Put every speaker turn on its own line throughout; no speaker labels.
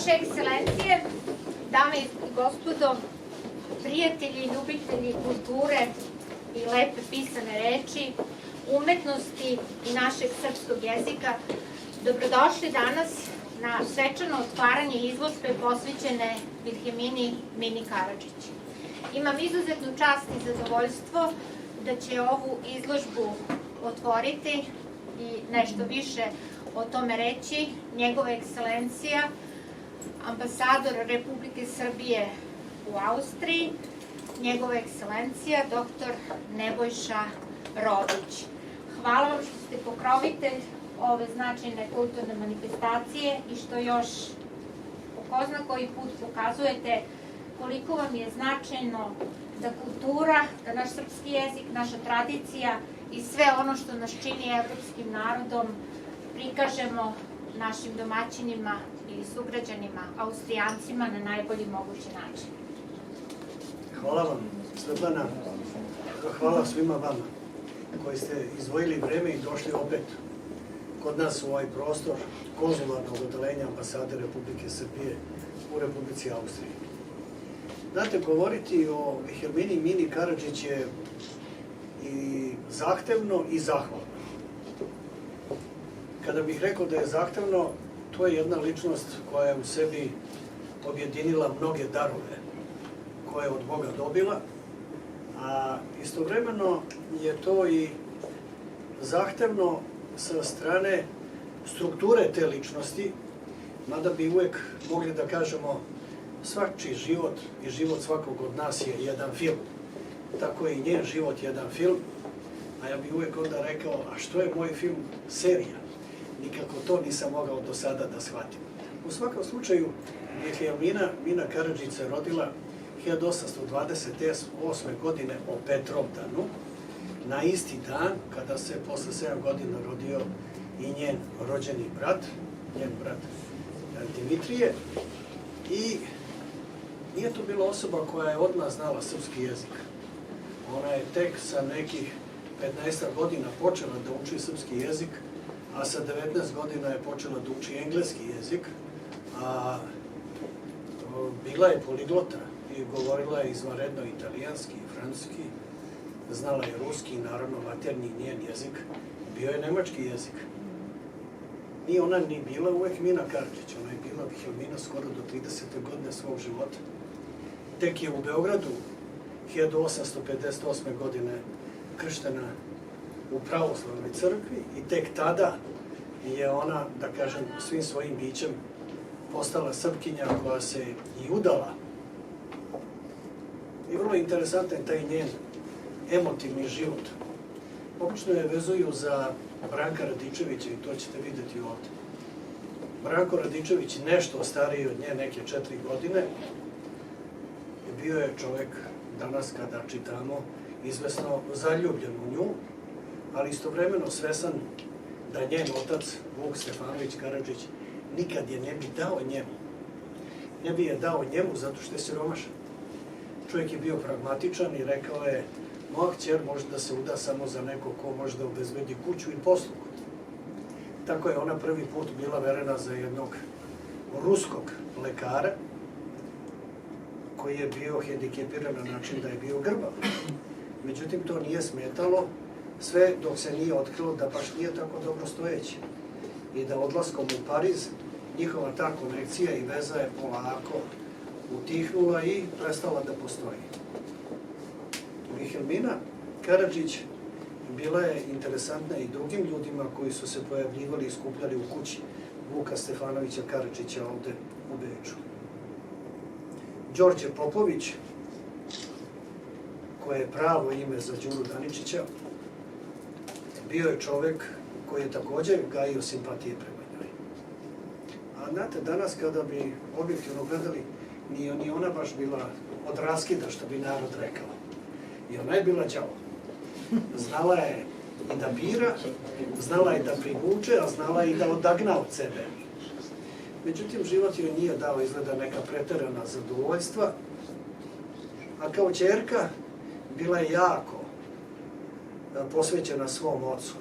Vaše ekscelencije, dame i gospodo, prijatelji i ljubitelji kulture i lepe pisane reči, umetnosti i našeg srpskog jezika, dobrodošli danas na svečano otvaranje izložbe posvećene Vilhelmini Mini Karadžić. Imam izuzetnu čast i zadovoljstvo da će ovu izložbu otvoriti i nešto više o tome reći njegova ekscelencija, ambasador Republike Srbije u Austriji, njegova ekscelencija dr. Nebojša Robić. Hvala vam što ste pokrovitelj ove značajne kulturne manifestacije i što još po ko zna koji put pokazujete koliko vam je značajno da kultura, da naš srpski jezik, naša tradicija i sve ono što nas čini evropskim narodom prikažemo našim domaćinima ili sugrađanima, Austrijancima na najbolji mogući način.
Hvala vam, Svetlana. Hvala svima vama koji ste izdvojili vreme i došli opet kod nas u ovaj prostor konzularnog odeljenja ambasade Republike Srbije u Republici Austriji. Znate, govoriti o Vilhelmini Mini Karadžić je i zahtevno i zahvalno. Kada bih rekao da je zahtevno, to je jedna ličnost koja je u sebi objedinila mnoge darove koje je od Boga dobila, a istovremeno je to i zahtevno sa strane strukture te ličnosti, mada bi uvek mogli da kažemo svačiji život i život svakog od nas je jedan film. Tako je i njen život jedan film, a ja bih uvek onda rekao, a što je moj film? Serija. Nikako to nisam mogao do sada da shvatim. U svakom slučaju, Vilhelmina Mina Karadžić se rodila 1828. godine o Petrovdanu, na isti dan kada se posle 7 godina rodio i njen rođeni brat, njen brat Dimitrije, i nije to bila osoba koja je odmah znala srpski jezik. Ona je tek sa nekih 15 godina počela da uči srpski jezik, a sa 19 godina je počela da uči engleski jezik, a bila je poliglota i govorila je izvanredno italijanski i francuski, znala je ruski, naravno maternji njen jezik, bio je nemački jezik. Nije ona ni bila uvek Mina Karadžić, ona je bila Vilhelmina skoro do 30. godine svog života. Tek je u Beogradu 1858. godine krštena u pravoslavnoj crkvi i tek tada je ona, da kažem, svim svojim bićem postala Srpkinja koja se i udala. I vrlo interesantan je taj njen emotivni život. Obično je vezuju za Branka Radičevića i to ćete vidjeti ovde. Branko Radičević, nešto stariji od nje, neke 4 godine, bio je čovek, danas kada čitamo, izvesno zaljubljen u nju, ali istovremeno svesan da njen otac, Vuk Stefanović Karadžić, nikad je ne bi dao njemu. Ne bi je dao njemu zato što je siromašan. Čovjek je bio pragmatičan i rekao je, moja kćer može da se uda samo za neko ko može da obezbedi kuću i poslugu. Tako je ona prvi put bila verena za jednog ruskog lekara koji je bio hendikepiran na način da je bio grbav. Međutim, to nije smetalo sve dok se nije otkrilo da baš nije tako dobro stojeći. I da odlaskom u Pariz njihova ta konekcija i veza je polako utihnula i prestala da postoji. Vilhelmina Karadžić bila je interesantna i drugim ljudima koji su se pojavljivali i skupljali u kući Vuka Stefanovića Karadžića ovde u Beču. Đorđe Popović, koje je pravo ime za Đuru Daničića, bio je čovek koji je također gajio simpatije prema njoj. A znate, danas kada bi objektivno gledali, nije ni ona baš bila od raskida, što bi narod rekao. I ona je bila đavo. Znala je i da bira, znala je da privuče, a znala je i da odagna od sebe. Međutim, život joj nije dao izgleda neka preterana zadovoljstva, a kao ćerka bila je jako posvećena svom ocu.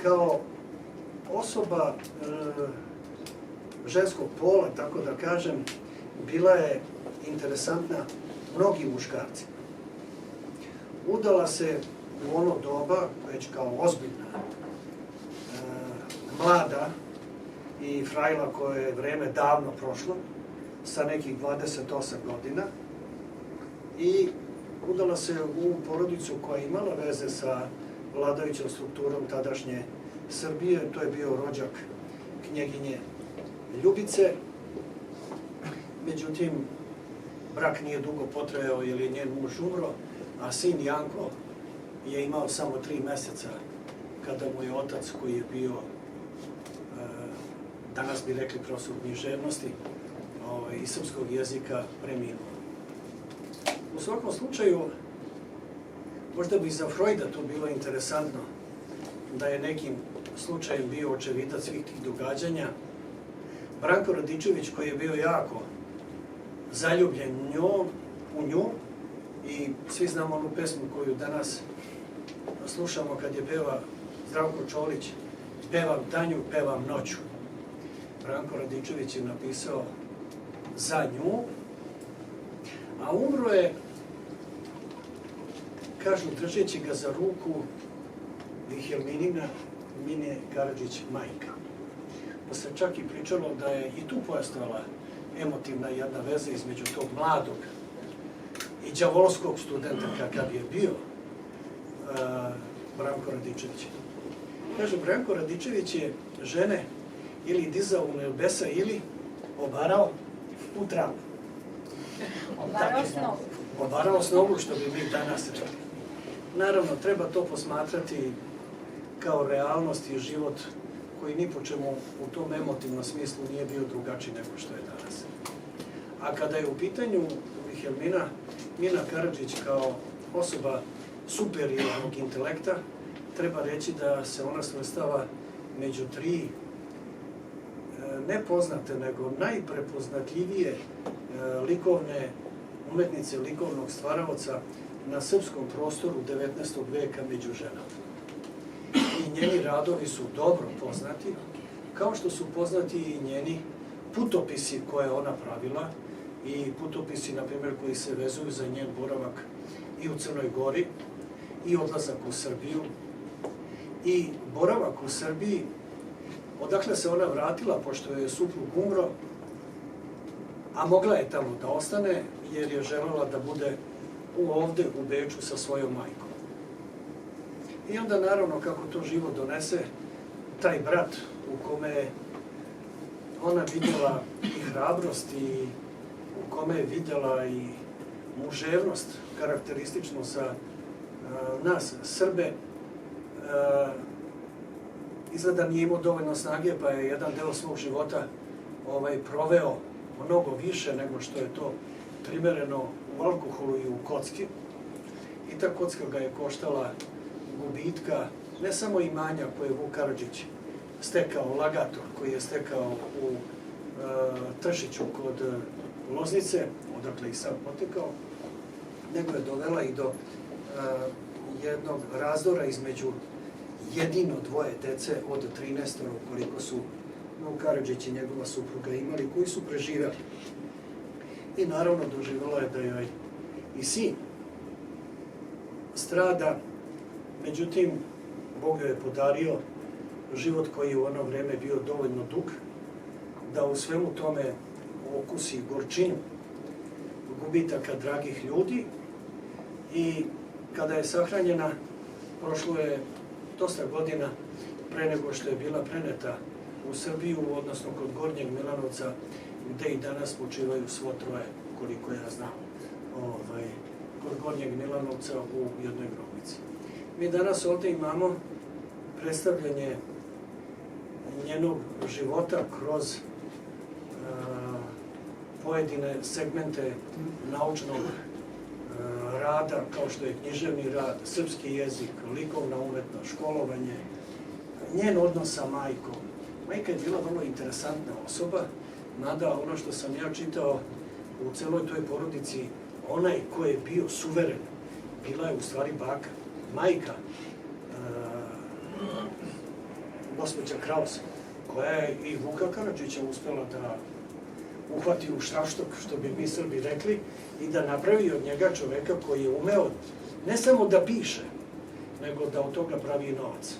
Kao osoba ženskog pola, tako da kažem, bila je interesantna mnogim muškarcima. Udala se u ono doba, već kao ozbiljna, mlada i frajla koje je vreme davno prošlo, sa nekih 28 godina, i udala se u porodicu koja je imala veze sa vladajućom strukturom tadašnje Srbije. To je bio rođak knjeginje Ljubice. Međutim, brak nije dugo potrajao jer je njen muž umro, a sin Janko je imao samo 3 meseca kada mu je otac, koji je bio, danas bi rekli, profesor književnosti i srpskog jezika, preminuo. U svakom slučaju, možda bi za Freuda to bilo interesantno da je nekim slučajem bio očevidac svih tih događanja. Branko Radičević, koji je bio jako zaljubljen u nju, i svi znamo onu pesmu koju danas slušamo kad je peva Zdravko Čolić, pevam danju, pevam noću. Branko Radičević je napisao za nju, a umro je, kažu, držeći ga za ruku, Vilhelminina Mine Karadžić majka. Pa se čak i pričalo da je i tu postojala emotivna jedna veza između tog mladog i đavolskog studenta kakav je bio Branko Radičević. Kaže, Branko Radičević je žene ili dizao u nebesa ili obarao u travu.
Obarao snovu.
Obarao snovu, što bi mi danas rekli. Naravno, treba to posmatrati kao realnost i život koji ni po čemu u tom emotivnom smislu nije bio drugačiji nego što je danas. A kada je u pitanju Vilhelmina Mina Karadžić kao osoba superiornog intelekta, treba reći da se ona svrstava među 3 nepoznate, nego najprepoznatljivije likovne umetnice, likovnog stvaralaca na srpskom prostoru 19. veka među ženama. I njeni radovi su dobro poznati, kao što su poznati i njeni putopisi koje ona pravila, i putopisi, na primjer, koji se vezuju za njen boravak i u Crnoj Gori, i odlazak u Srbiju, i boravak u Srbiji, odakle se ona vratila, pošto je suprug umro, a mogla je tamo da ostane, jer je želela da bude ovde u Beču sa svojom majkom. I onda, naravno, kako to život donese, taj brat u kome je ona vidjela i hrabrost, i u kome je vidjela i muževnost, karakteristično za nas, Srbe, izgleda nije imao dovoljno snage, pa je jedan deo svog života proveo mnogo više nego što je to primereno u alkoholu i u kocki. I ta kocka ga je koštala gubitka, ne samo imanja koje je Vuk Karadžić stekao, Lagator, koji je stekao u Tršiću kod Loznice, odakle i sam potekao, nego je dovela i do jednog razdora između jedino 2 dece od 13, koliko su Vuk Karadžić i njegova supruga imali, koji su preživjeli. I naravno doživjela je da joj i sin strada, međutim, Bog joj je podario život koji je u ono vreme bio dovoljno dug, da u svemu tome okusi gorčinu gubitaka dragih ljudi, i kada je sahranjena, prošlo je dosta godina pre nego što je bila preneta u Srbiju, odnosno kod Gornjeg Milanovca, gde i danas počivaju svo troje, koliko ja znam, kod Gornjeg Milanovca u jednoj grobnici. Mi danas ovde imamo predstavljanje njenog života kroz pojedine segmente naučnog rada, kao što je književni rad, srpski jezik, likovna umetnost, školovanje, njen odnos sa majkom. Majka je bila vrlo interesantna osoba, mada ono što sam ja čitao u celoj toj porodici, onaj ko je bio suveren, bila je u stvari baka, majka, gospođa Kraus, koja je i Vuka Karadžića uspela da uhvati u šrafštok, što bi mi Srbi rekli, i da napravi od njega čoveka koji je umeo ne samo da piše, nego da od toga pravi i novac.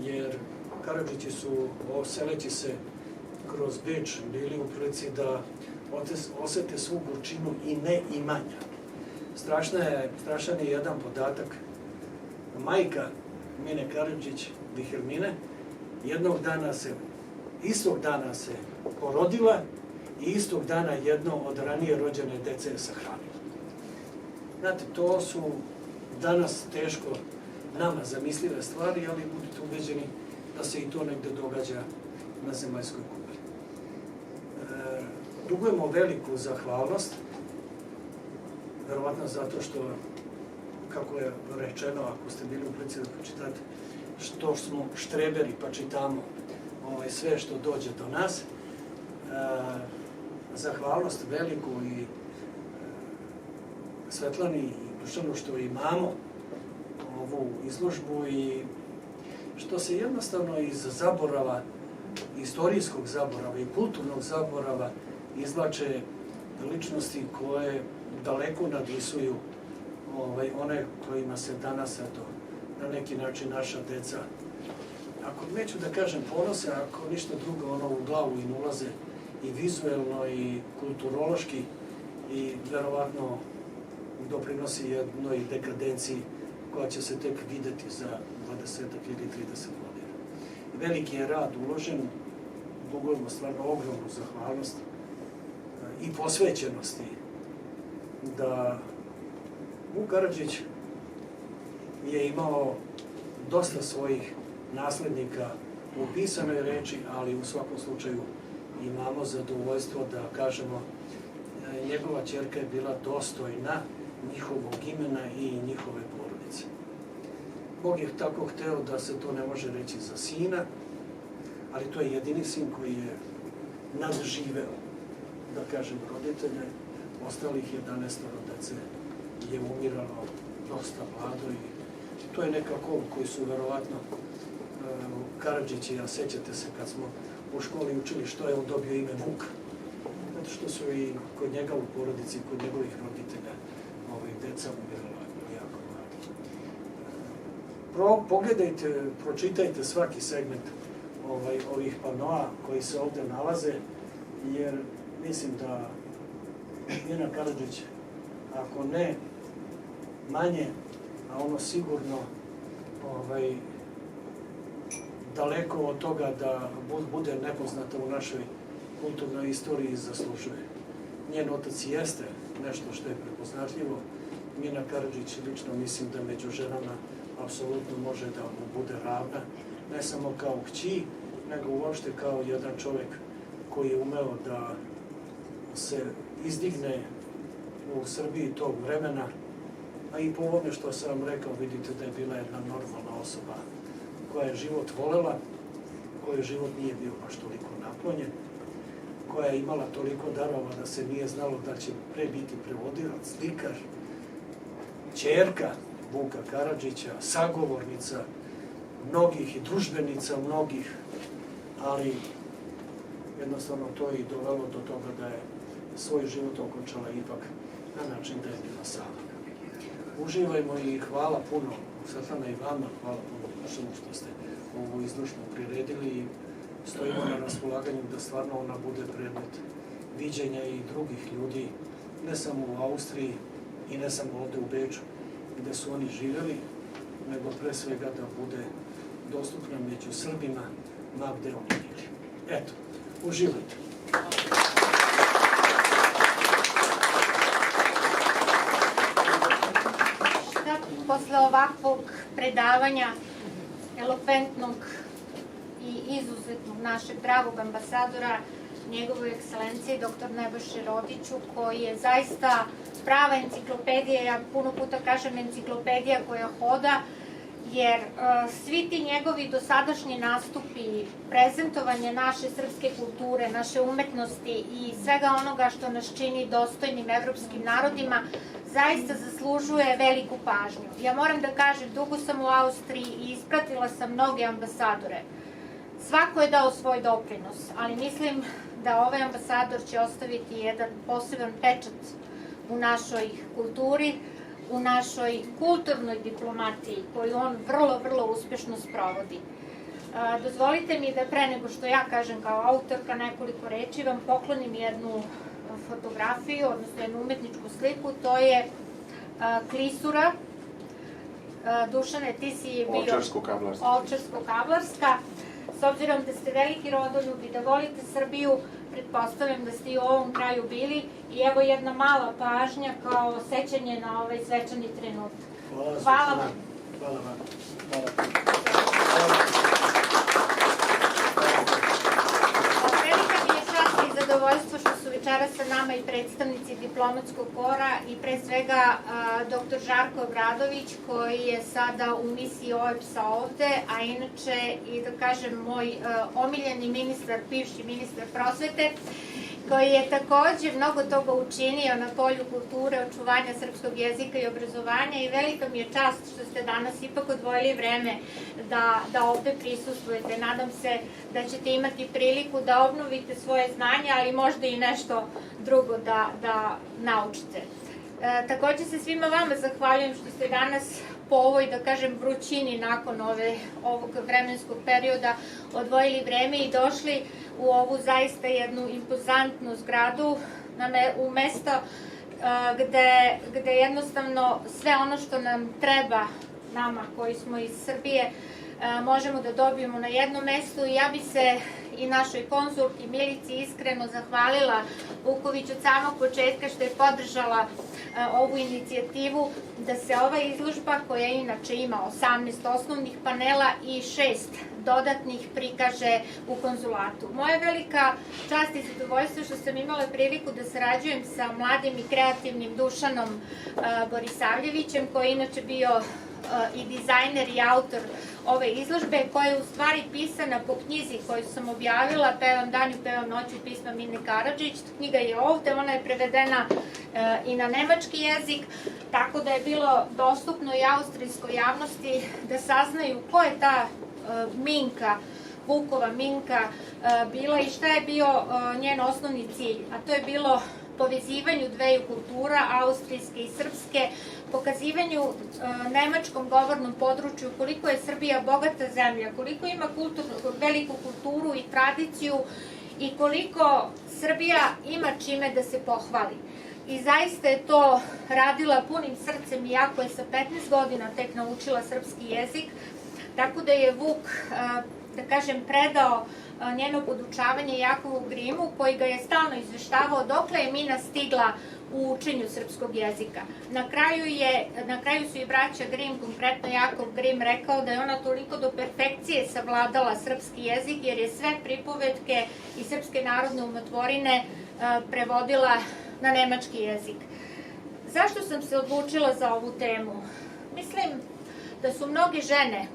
Jer Karadžići su, seleći se kroz Beč, bili u prilici da osete svu gorčinu i neimanja. Strašan je jedan podatak. Majka Mine Karadžić, Vihelmine, istog dana se porodila i istog dana jedno od ranije rođene dece je sahranila. Znate, to su danas teško nama zamislive stvari, ali budite ubeđeni da se i to negde događa na zemaljskoj kugli. Dugujemo veliku zahvalnost, verovatno zato što, kako je rečeno, ako ste bili u prilici da pročitate, što smo štreberi pa čitamo sve što dođe do nas. Zahvalnost veliku i Svetlani i Dušanu što imamo ovu izložbu i što se jednostavno iz zaborava, istorijskog zaborava i kulturnog zaborava izvlače ličnosti koje daleko nadvisuju one kojima se danas na neki način naša deca, ako neću da kažem ponose, ako ništa drugo, ono u glavu im ulaze i vizuelno i kulturološki i verovatno doprinosi jednoj dekadenciji koja će se tek videti za 20 ili 30 godina. Veliki je rad uložen, dugujemo stvarno ogromnu zahvalnost i posvećenosti da Vuk Karadžić je imao dosta svojih naslednika u pisanoj reči, ali u svakom slučaju imamo zadovoljstvo da kažemo njegova ćerka je bila dostojna njihovog imena i njihove porodice. Bog je tako hteo da se to ne može reći za sina, ali to je jedini sin koji je nadživeo, da kažem, roditelje. Ostalih 11 dece je umiralo dosta mlado i to je nekako koji su verovatno Karadžići, a sećate se kad smo u školi učili što je on dobio ime Vuk, zato što su i kod njega u porodici, kod njegovih roditelja deca umirala jako mlado. Pogledajte, pročitajte svaki segment ovih panoa koji se ovde nalaze, jer mislim da Mina Karadžić, ako ne manje, a ono sigurno daleko od toga da bude nepoznata u našoj kulturnoj istoriji zaslužuje. Njen otac jeste nešto što je prepoznatljivo. Mina Karadžić lično mislim da među ženama apsolutno može da mu bude ravna, ne samo kao kći, nego uopšte kao jedan čovek koji je umeo da se izdigne u Srbiji tog vremena, a i po ovome što sam vam rekao, vidite da je bila jedna normalna osoba koja je život volela, kojoj život nije bio baš toliko naklonjen, koja je imala toliko darova da se nije znalo da će pre biti prevodilac, slikar, ćerka Vuka Karadžića, sagovornica mnogih i družbenica mnogih, ali jednostavno to je i dovelo do toga da je svoj život okončala ipak na način da je bila sama. Uživajmo i hvala puno, Svetlana i vama, hvala puno što ste ovu izložbu priredili i stojimo na raspolaganju da stvarno ona bude predmet viđenja i drugih ljudi, ne samo u Austriji i ne samo ovde u Beču, gde su oni živjeli, nego pre svega da bude dostupna među Srbima, ma gde oni bili. Eto, uživajte.
Posle ovakvog predavanja elokventnog i izuzetnog našeg dragog ambasadora, njegove ekscelencije dr. Nebojše Rodiću, koji je zaista prava enciklopedija, ja puno puta kažem enciklopedija koja hoda, jer svi ti njegovi dosadašnji nastupi, prezentovanje naše srpske kulture, naše umetnosti i svega onoga što nas čini dostojnim evropskim narodima, zaista zaslužuje veliku pažnju. Ja moram da kažem, dugo sam u Austriji i ispratila sam mnoge ambasadore. Svako je dao svoj doprinos, ali mislim da ovaj ambasador će ostaviti jedan poseban pečat u našoj kulturi, u našoj kulturnoj diplomatiji koju on vrlo uspešno sprovodi. Dozvolite mi da pre nego što ja kažem kao autorka nekoliko reči vam poklonim jednu fotografiju, odnosno jednu umetničku sliku, to je klisura. Dušane, ti si bio Ovčarsko-Kablarska. S obzirom da ste veliki rodoljubi, da volite Srbiju, pretpostavljam da ste i u ovom kraju bili i evo jedna mala pažnja kao sećanje na ovaj svečani trenutak. Hvala vam.
Hvala vam.
Velika mi je čast i zadovoljstvo što su večeras sa nama i predstavnici diplomatskog kora i pre svega dr. Žarko Obradović koji je sada u misiji OEBS-a ovde, a inače i da kažem moj omiljeni ministar, bivši ministar prosvete, koji je takođe mnogo toga učinio na polju kulture, očuvanja srpskog jezika i obrazovanja i velika mi je čast što ste danas ipak odvojili vreme da ovde prisustvujete. Nadam se da ćete imati priliku da obnovite svoje znanje, ali možda i nešto drugo da naučite. Takođe se svima vama zahvaljujem što ste danas po ovoj, da kažem, vrućini nakon ovog vremenskog perioda odvojili vreme i došli u ovu zaista jednu impozantnu zgradu u mesto gde jednostavno sve ono što nam treba, nama koji smo iz Srbije, možemo da dobijemo na jednom mestu i ja bi se i našoj konzulki Milici iskreno zahvalila Vuković od samog početka što je podržala ovu inicijativu da se ova izložba, koja inače ima 18 osnovnih panela i 6 dodatnih, prikaže u konzulatu. Moja velika čast i zadovoljstvo što sam imala priliku da sarađujem sa mladim i kreativnim Dušanom Borisavljevićem, koji je inače bio i dizajner i autor ove izložbe, koja je u stvari pisana po knjizi koju sam objavila, Pevam danju, pevam noću, pisma Mine Karadžić. Knjiga je ovde, ona je prevedena i na nemački jezik, tako da je bilo dostupno i austrijskoj javnosti da saznaju ko je ta Minka, Vukova Minka bila i šta je bio njen osnovni cilj, a to je bilo povezivanju dveju kultura, austrijske i srpske, pokazivanju nemačkom govornom području koliko je Srbija bogata zemlja, koliko ima veliku kulturu i tradiciju i koliko Srbija ima čime da se pohvali. I zaista je to radila punim srcem, iako je sa 15 godina tek naučila srpski jezik, tako da je Vuk, da kažem, predao njeno podučavanje Jakovu Grimu, koji ga je stalno izveštavao dokle je Mina stigla u učenju srpskog jezika. Na kraju su i braća Grim, konkretno Jakov Grim, rekao da je ona toliko do perfekcije savladala srpski jezik, jer je sve pripovetke i srpske narodne umotvorine prevodila na nemački jezik. Zašto sam se odlučila za ovu temu? Mislim da su mnoge žene,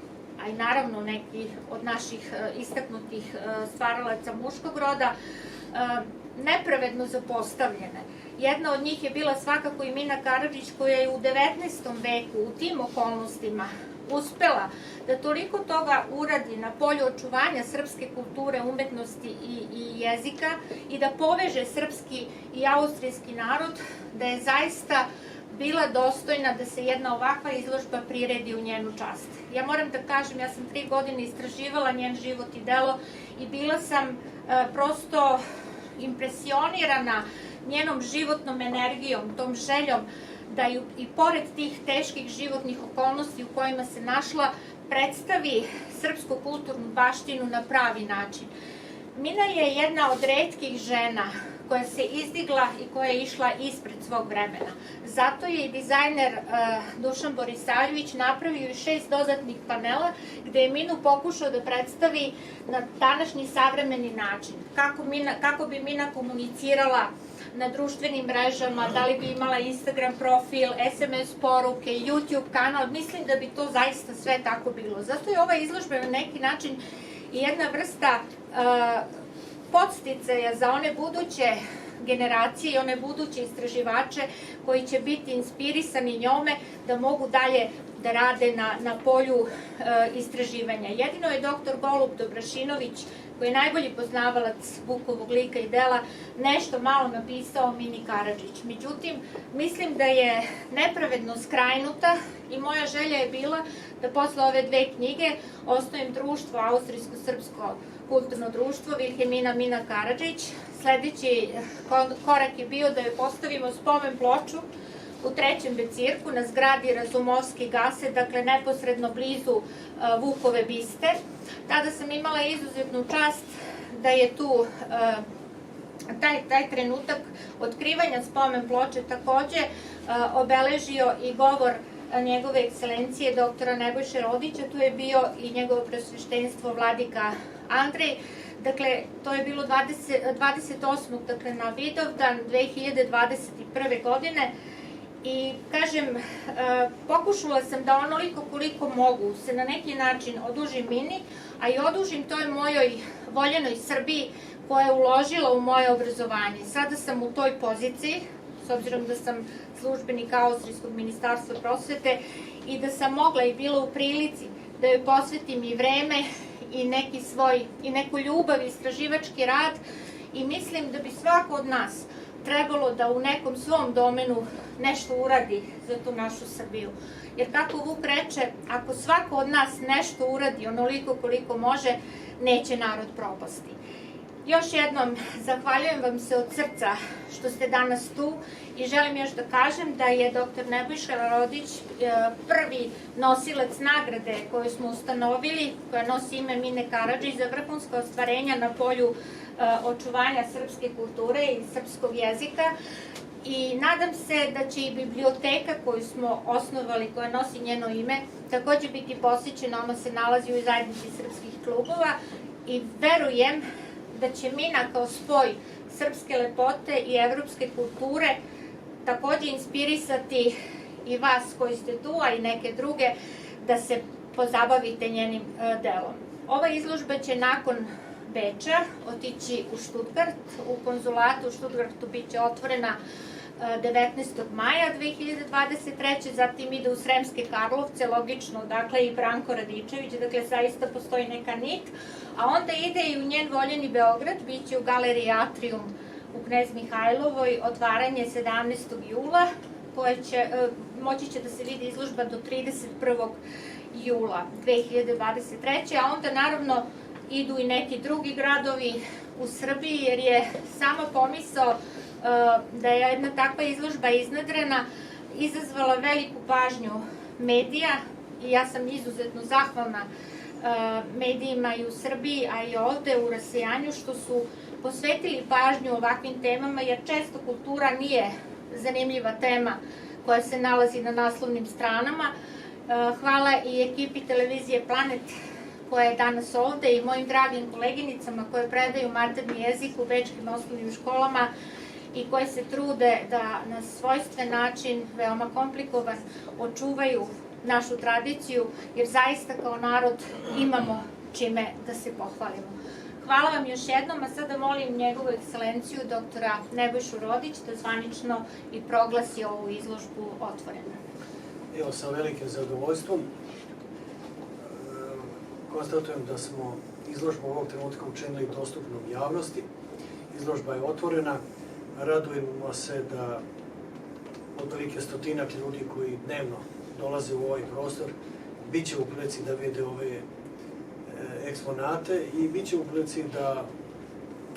a i naravno neki od naših istaknutih stvaralaca muškog roda, nepravedno zapostavljene. Jedna od njih je bila svakako i Mina Karadžić, koja je u 19. veku u tim okolnostima uspela da toliko toga uradi na polju očuvanja srpske kulture, umetnosti i jezika i da poveže srpski i austrijski narod, da je zaista bila dostojna da se jedna ovakva izložba priredi u njenu čast. Ja moram da kažem, ja sam 3 godine istraživala njen život i delo i bila sam prosto impresionirana njenom životnom energijom, tom željom da ju i pored tih teških životnih okolnosti u kojima se našla predstavi srpsku kulturnu baštinu na pravi način. Mina je jedna od retkih žena koja se izdigla i koja je išla ispred svog vremena. Zato je i dizajner Dušan Borisavljević napravio i 6 dodatnih panela gde je Minu pokušao da predstavi na današnji savremeni način. Kako bi Mina komunicirala na društvenim mrežama, da li bi imala Instagram profil, SMS poruke, YouTube kanal, mislim da bi to zaista sve tako bilo. Zato je ova izložba na neki način i jedna vrsta podsticaja za one buduće generacije i one buduće istraživače koji će biti inspirisani njome da mogu dalje da rade na polju istraživanja. Jedino je dr. Golub Dobrašinović, koji je najbolji poznavalac Vukovog lika i dela, nešto malo napisao o Mini Karadžić. Međutim, mislim da je nepravedno skrajnuta i moja želja je bila da posle ove dve knjige osnujem društvo, Austrijsko-srpsko kulturno društvo Vilhelmina Mina Karadžić. Sledeći korak je bio da joj postavimo spomen ploču u trećem becirku na zgradi Razumovski gase, dakle neposredno blizu Vukove biste. Tada sam imala izuzetnu čast da je tu taj trenutak otkrivanja spomen ploče takođe obeležio i govor njegove ekscelencije doktora Nebojše Rodića. Tu je bio i njegovo preosveštenstvo vladika Andrej. Dakle, to je bilo 28. dakle na Vidovdan 2021. godine. I, kažem, pokušala sam da onoliko koliko mogu se na neki način odužim Mini, a i odužim toj mojoj voljenoj Srbiji koja je uložila u moje obrazovanje. Sada sam u toj poziciji, s obzirom da sam službenik Austrijskog ministarstva prosvete i da sam mogla i bila u prilici da joj posvetim i vreme i neku ljubav i istraživački rad, i mislim da bi svako od nas trebalo da u nekom svom domenu nešto uradi za tu našu Srbiju. Jer kako Vuk reče, ako svako od nas nešto uradi onoliko koliko može, neće narod propasti. Još jednom zahvaljujem vam se od srca što ste danas tu i želim još da kažem da je dr. Nebojša Rodić prvi nosilac nagrade koju smo ustanovili, koja nosi ime Mine Karadžić za vrhunska ostvarenja na polju očuvanja srpske kulture i srpskog jezika. I nadam se da će i biblioteka koju smo osnovali, koja nosi njeno ime, takođe biti posjećena. Ona se nalazi u zajednici srpskih klubova i verujem da će Mina kao spoj srpske lepote i evropske kulture takođe inspirisati i vas koji ste tu, a i neke druge, da se pozabavite njenim delom. Ova izložba će nakon Beča otići u Stuttgart. U konzulatu u Stuttgartu biće otvorena 19. maja 2023. Zatim ide u Sremske Karlovce, logično, dakle i Branko Radičević, dakle zaista postoji neka nit. A onda ide i u njen voljeni Beograd, biće u galeriji Atrium u Knez Mihajlovoj, otvaranje 17. jula, moći će da se vidi izložba do 31. jula 2023. A onda naravno idu i neki drugi gradovi u Srbiji, jer je sama pomisao da je jedna takva izložba iznedrena izazvala veliku pažnju medija i ja sam izuzetno zahvalna medijima i u Srbiji, a i ovde u rasejanju što su posvetili pažnju ovakvim temama, jer često kultura nije zanimljiva tema koja se nalazi na naslovnim stranama. Hvala i ekipi televizije Planet koja je danas ovde i mojim dragim koleginicama koje predaju maternji jezik u bečkim osnovnim školama i koje se trude da na svojstven način, veoma komplikovan, očuvaju našu tradiciju, jer zaista kao narod imamo čime da se pohvalimo. Hvala vam još jednom, a sada molim njegovu ekscelenciju, doktora Nebojšu Rodić, da zvanično i proglasi ovu izložbu otvorenu.
Evo, sa velikim zadovoljstvom konstatujem da smo izložbu ovog trenutka učinili dostupnom javnosti. Izložba je otvorena. Radujemo se da otprilike stotinak ljudi koji dnevno dolaze u ovaj prostor bit će u prilici da vide ove eksponate i bit će u prilici da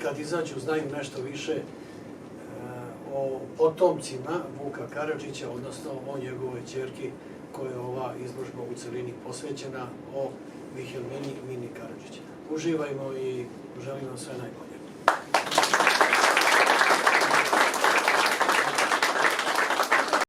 kad izađu znaju nešto više o potomcima Vuka Karadžića, odnosno o njegovoj ćerki koja je ova izložba u celini posvećena, o Vilhelmini Mini Karadžić. Uživajmo i želim vam sve najbolje.